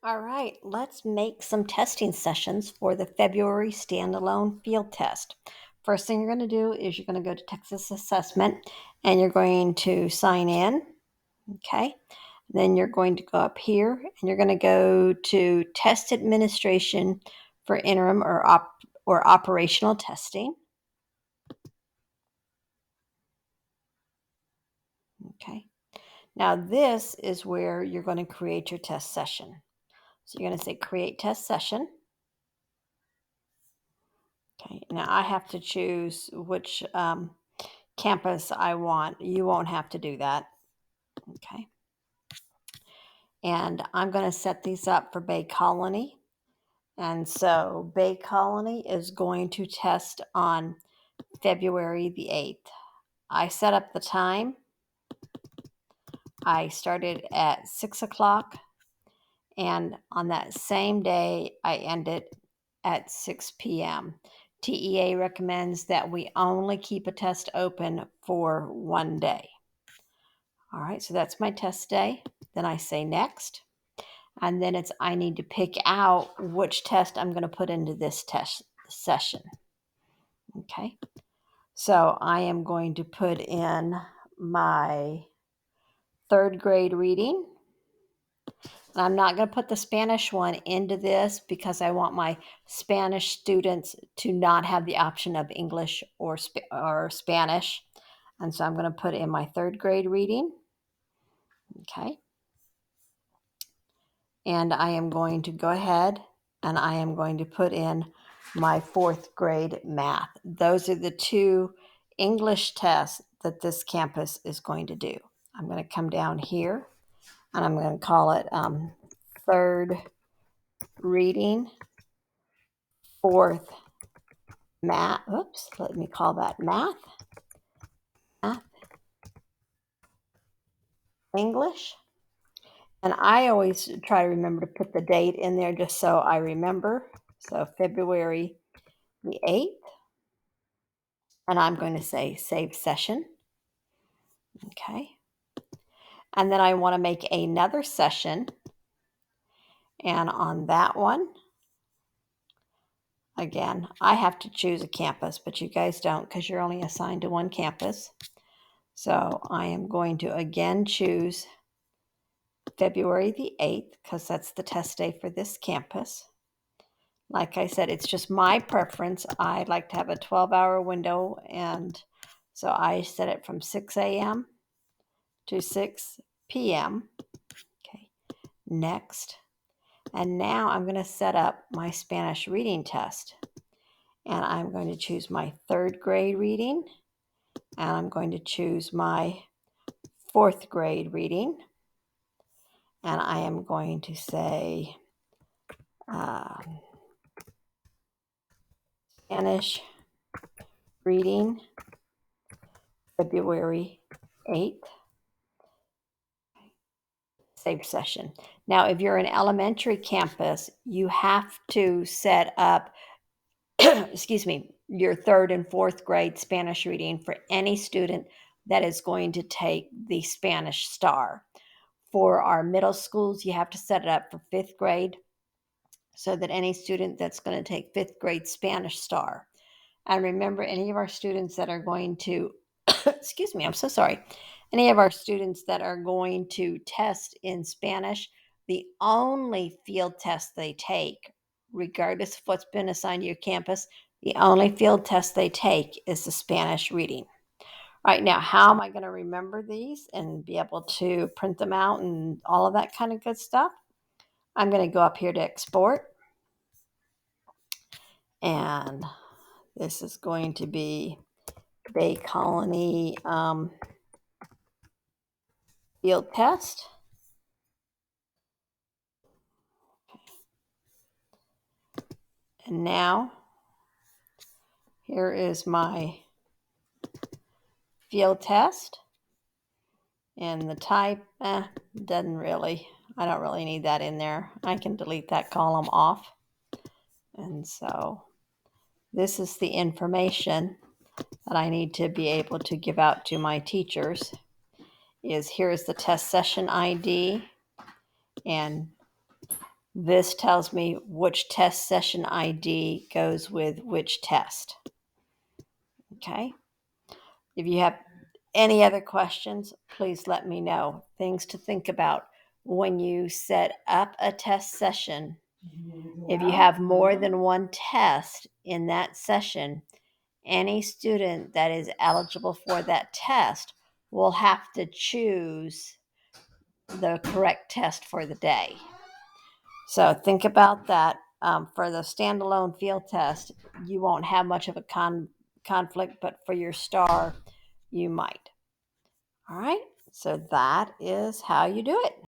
All right, let's make some testing sessions for the February standalone field test. First thing you're going to do is you're going to go to Texas Assessment and you're going to sign in. Okay. Then you're going to go up here and you're going to go to Test Administration for interim or operational testing. Okay. Now this is where you're going to create your test session. So you're going to say create test session. Okay, now I have to choose which campus I want. You won't have to do that. Okay. And I'm going to set these up for Bay Colony. And so Bay Colony is going to test on February the 8th. I set up the time. I started at 6 o'clock. And on that same day, I ended at 6 p.m. TEA recommends that we only keep a test open for one day. All right, so that's my test day. Then I say next. And then I need to pick out which test I'm going to put into this test session. Okay, so I am going to put in my third grade reading. And I'm not going to put the Spanish one into this because I want my Spanish students to not have the option of English or Spanish. And so I'm going to put in my third grade reading. Okay. And I am going to go ahead and I am going to put in my fourth grade math. Those are the two English tests that this campus is going to do. I'm going to come down here and I'm going to call it third reading, fourth math. Oops, let me call that math, English. And I always try to remember to put the date in there just so I remember. So February the 8th. And I'm going to say save session. Okay. And then I want to make another session. And on that one, again, I have to choose a campus, but you guys don't because you're only assigned to one campus. So I am going to again choose February the 8th because that's the test day for this campus. Like I said, it's just my preference. I like to have a 12-hour window, and so I set it from 6 a.m. to 6 p.m. Okay, next. And now I'm going to set up my Spanish reading test. And I'm going to choose my third grade reading, and I'm going to choose my fourth grade reading. And I am going to say Spanish reading, February 8th. Save session. Now, if you're an elementary campus, you have to set up, excuse me, your third and fourth grade Spanish reading for any student that is going to take the Spanish STAR. For our middle schools, you have to set it up for fifth grade so that any student that's going to take fifth grade Spanish STAR. And remember, any of our students that are going to, excuse me, I'm so sorry. Any of our students that are going to test in Spanish, the only field test they take, regardless of what's been assigned to your campus, the only field test they take is the Spanish reading. All right, now, how am I going to remember these and be able to print them out and all of that kind of good stuff? I'm going to go up here to export. And this is going to be Bay Colony field test. And now, here is my field test. And the type, doesn't really, I don't really need that in there. I can delete that column off. And so this is the information that I need to be able to give out to my teachers. Here's the test session ID, and This tells me which test session ID goes with which test. Okay. If you have any other questions, please let me know. Things to think about when you set up a test session. If you have more than one test in that session, any student that is eligible for that test will have to choose the correct test for the day. So think about that. For the standalone field test, you won't have much of a conflict, but for your STAR, you might. All right, so that is how you do it.